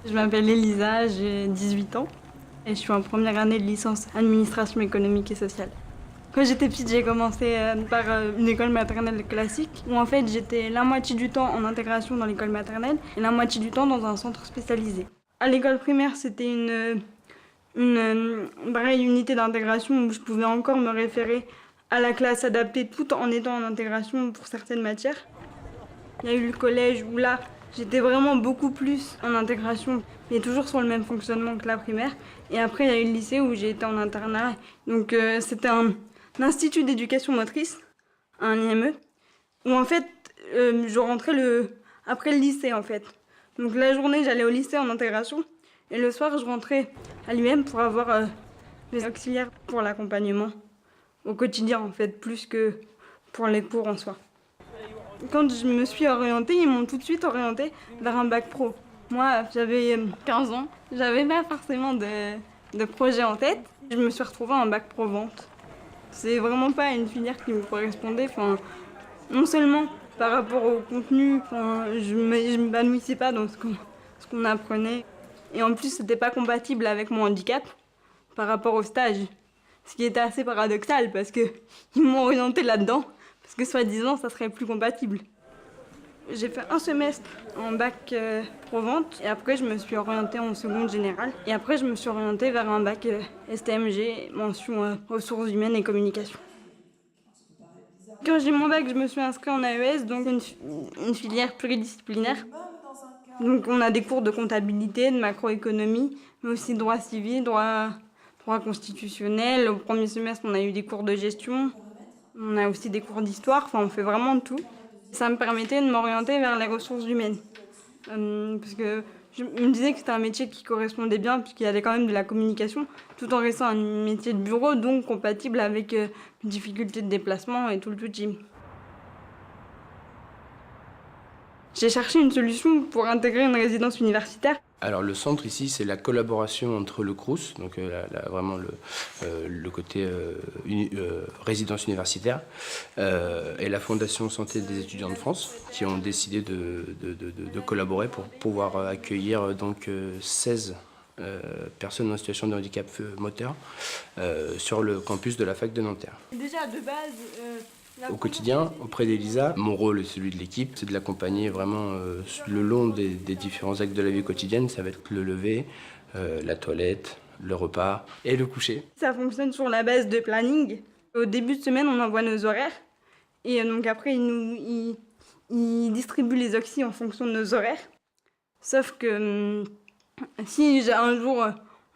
Je m'appelle Elisa, j'ai 18 ans et je suis en première année de licence administration économique et sociale. Quand j'étais petite, j'ai commencé par une école maternelle classique où en fait j'étais la moitié du temps en intégration dans l'école maternelle et la moitié du temps dans un centre spécialisé. À l'école primaire, c'était pareille unité d'intégration où je pouvais encore me référer à la classe adaptée tout en étant en intégration pour certaines matières. Il y a eu le collège où là, j'étais vraiment beaucoup plus en intégration, mais toujours sur le même fonctionnement que la primaire. Et après, il y a eu le lycée où j'ai été en internat. Donc c'était un institut d'éducation motrice, un IME, où en fait, je rentrais après le lycée en fait. Donc la journée, j'allais au lycée en intégration. Et le soir, je rentrais à l'UM pour avoir des auxiliaires pour l'accompagnement au quotidien en fait, plus que pour les cours en soi. Quand je me suis orientée, ils m'ont tout de suite orientée vers un bac pro. Moi, j'avais 15 ans, j'avais pas forcément de projet en tête. Je me suis retrouvée en bac pro vente. C'est vraiment pas une filière qui me correspondait. Enfin, non seulement par rapport au contenu, enfin, je m'épanouissais pas dans ce qu'on apprenait. Et en plus, c'était pas compatible avec mon handicap par rapport au stage. Ce qui était assez paradoxal parce que ils m'ont orientée là-dedans. Parce que soi-disant, ça serait plus compatible. J'ai fait un semestre en bac pro-vente et après je me suis orientée en seconde générale. Et après je me suis orientée vers un bac STMG, mention ressources humaines et communication. Quand j'ai mon bac, je me suis inscrite en AES, donc une filière pluridisciplinaire. Donc on a des cours de comptabilité, de macroéconomie, mais aussi droit civil, droit constitutionnel. Au premier semestre, on a eu des cours de gestion. On a aussi des cours d'histoire, enfin on fait vraiment de tout. Ça me permettait de m'orienter vers les ressources humaines. Parce que je me disais que c'était un métier qui correspondait bien, puisqu'il y avait quand même de la communication, tout en restant un métier de bureau, donc compatible avec les difficultés de déplacement et tout le tout team. J'ai cherché une solution pour intégrer une résidence universitaire. Alors le centre ici, c'est la collaboration entre le Crous, donc vraiment le côté résidence universitaire, et la Fondation Santé des étudiants de France, qui ont décidé de collaborer pour pouvoir accueillir donc 16 personnes en situation de handicap moteur sur le campus de la fac de Nanterre. Déjà de base... Au quotidien, auprès d'Elisa, mon rôle et celui de l'équipe, c'est de l'accompagner vraiment le long des différents actes de la vie quotidienne. Ça va être le lever, la toilette, le repas et le coucher. Ça fonctionne sur la base de planning. Au début de semaine, on envoie nos horaires. Et donc après, ils distribuent les oxys en fonction de nos horaires. Sauf que si un jour,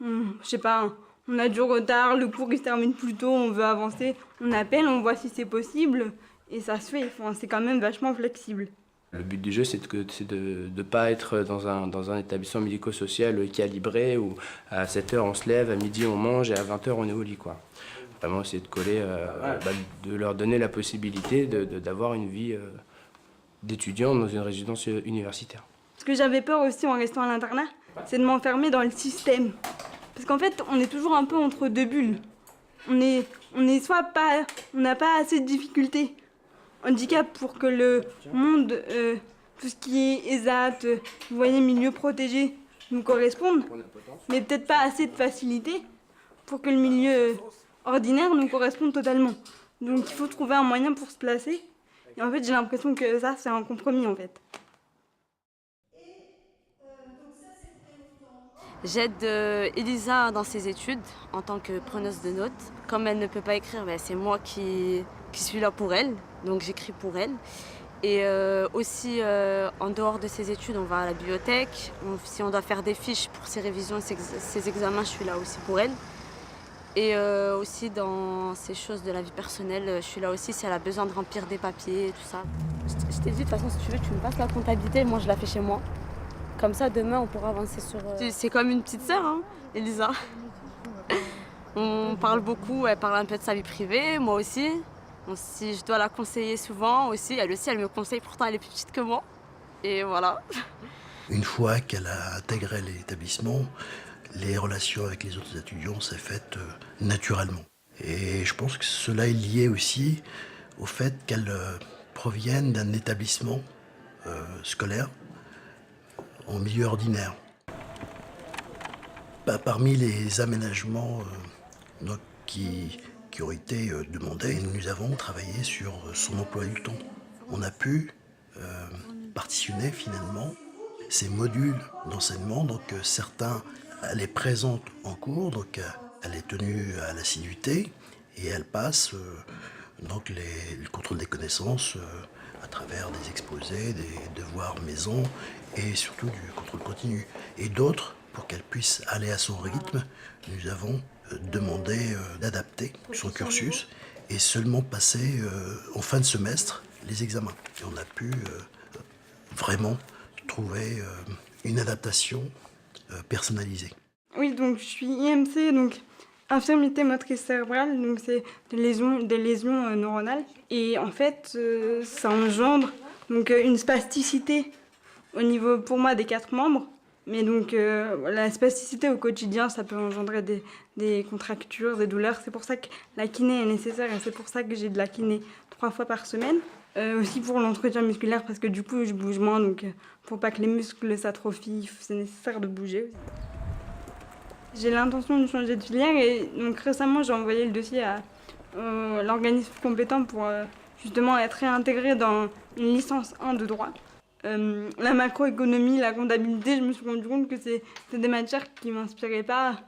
je sais pas, on a du retard, le cours il se termine plus tôt, on veut avancer, on appelle, on voit si c'est possible, et ça se fait. Enfin, c'est quand même vachement flexible. Le but du jeu, c'est de ne pas être dans un établissement médico-social calibré où à 7h on se lève, à midi on mange et à 20h on est au lit, quoi. Vraiment essayer de coller, de leur donner la possibilité d'avoir une vie d'étudiant dans une résidence universitaire. Ce que j'avais peur aussi en restant à l'internat, c'est de m'enfermer dans le système. Parce qu'en fait, on est toujours un peu entre deux bulles. On est soit pas, on n'a pas assez de difficultés, handicap pour que le monde, tout ce qui est ESAT, vous voyez, milieu protégé, nous corresponde. Mais peut-être pas assez de facilité pour que le milieu ordinaire nous corresponde totalement. Donc il faut trouver un moyen pour se placer. Et en fait, j'ai l'impression que ça, c'est un compromis en fait. J'aide Elisa dans ses études en tant que preneuse de notes. Comme elle ne peut pas écrire, c'est moi qui suis là pour elle, donc j'écris pour elle. Et aussi, en dehors de ses études, on va à la bibliothèque. Si on doit faire des fiches pour ses révisions, ses examens, je suis là aussi pour elle. Et aussi dans ces choses de la vie personnelle, je suis là aussi si elle a besoin de remplir des papiers et tout ça. Je t'ai dit, de toute façon, si tu veux, tu me passes la comptabilité, moi je la fais chez moi. Comme ça, demain, on pourra avancer sur... C'est comme une petite sœur, hein, Elisa. On parle beaucoup, elle parle un peu de sa vie privée, moi aussi. Si je dois la conseiller souvent aussi, elle me conseille, pourtant elle est plus petite que moi. Et voilà. Une fois qu'elle a intégré l'établissement, les relations avec les autres étudiants s'est faites naturellement. Et je pense que cela est lié aussi au fait qu'elle provienne d'un établissement scolaire en milieu ordinaire. Parmi les aménagements donc, qui ont été demandés, nous avons travaillé sur son emploi du temps. On a pu partitionner finalement ces modules d'enseignement. Donc certains, elle est présente en cours, donc elle est tenue à l'assiduité et elle passe donc le contrôle des connaissances à travers des exposés, des devoirs maison et surtout du contrôle continu. Et d'autres, pour qu'elle puisse aller à son rythme, nous avons demandé d'adapter son cursus et seulement passer en fin de semestre les examens. Et on a pu vraiment trouver une adaptation personnalisée. Oui, donc je suis IMC, donc infirmité motrice cérébrale, donc c'est des lésions neuronales. Et en fait, ça engendre donc, une spasticité au niveau, pour moi, des 4 membres. Mais donc, la spasticité au quotidien, ça peut engendrer des contractures, des douleurs. C'est pour ça que la kiné est nécessaire et c'est pour ça que j'ai de la kiné 3 fois par semaine. Aussi pour l'entretien musculaire, parce que du coup, je bouge moins. Donc, pour pas que les muscles s'atrophient, c'est nécessaire de bouger. J'ai l'intention de changer de filière et donc récemment, j'ai envoyé le dossier à l'organisme compétent pour justement être réintégré dans une licence 1 de droit. La macroéconomie, la comptabilité, je me suis rendu compte que c'est des matières qui ne m'inspiraient pas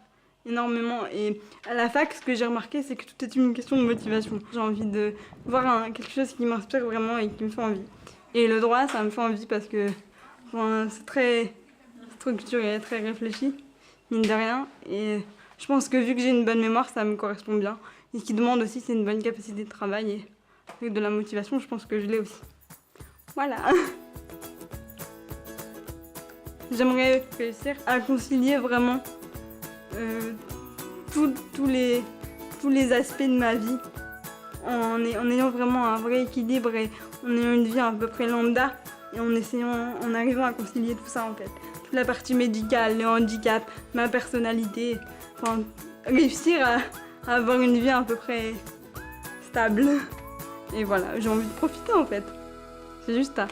énormément. Et à la fac, ce que j'ai remarqué, c'est que tout est une question de motivation. J'ai envie de voir quelque chose qui m'inspire vraiment et qui me fait envie. Et le droit, ça me fait envie parce que c'est très structuré, très réfléchi, mine de rien. Et je pense que vu que j'ai une bonne mémoire, ça me correspond bien. Et ce qui demande aussi, c'est une bonne capacité de travail et avec de la motivation, je pense que je l'ai aussi. Voilà. J'aimerais réussir à concilier vraiment tous les aspects de ma vie en ayant vraiment un vrai équilibre et en ayant une vie à peu près lambda et en arrivant à concilier tout ça en fait. Toute la partie médicale, le handicap, ma personnalité, enfin, réussir à avoir une vie à peu près stable. Et voilà, j'ai envie de profiter en fait. C'est juste ça.